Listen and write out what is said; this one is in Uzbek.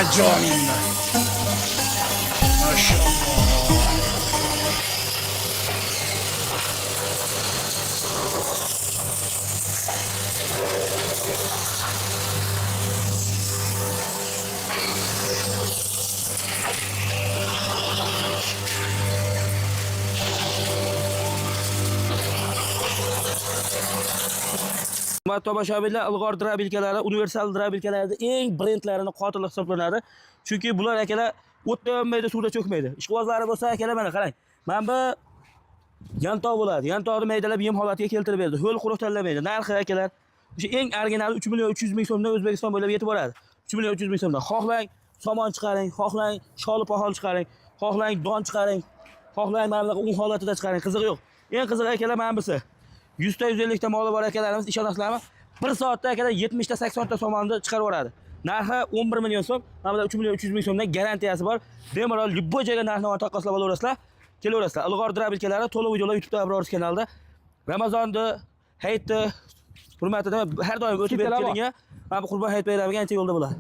joningni. Maşallah. Hurmatli tomoshabinlar, ilg'or drabilkalari universal drabilkalarda eng brendlarining qotili hisoblanadi. Chunki bular akalar o'tda yonmaydi, suvda cho'kmaydi. Ishqibozlari bo'lsa akalar mana qarang. Mana bu yantoq bo'ladi. Yantoqni maydalab yem holatiga keltirib berdi. Ho'l quruq tanlamaydi. Narxi akalar o'sha eng originali 3 million 300 ming so'mdan O'zbekiston bo'ylab yetib boradi. 3 million 300 ming so'mdan. Xohlang somon chiqaring, xohlang sholi pohol chiqaring, xohlang don chiqaring, xohlang mana bunaqa un holatida chiqaring, qizig'i yo'q. Eng qizig'i akalar mana busi. 100 ta 150 ta moli bor akalarimiz, ishonasizlarmi? 1 soatda akalar 70 ta 80 ta somonni chiqarib yuboradi. Narxi 11 million so'm, mana bu 3 million 300 ming so'mdan garantiyasi bor. Bemalol любой joyga narxni taqqoslab olaverasizlar. Kelaverasizlar. Ilg'or drabilkalari to'liq videolar YouTube'da Abrorus kanalida. Ramazonni, hayitni hurmatida har doim o'tib berib keling. Mana bu Qurbon hayit bayramiga ancha yo'lda bo'ladi.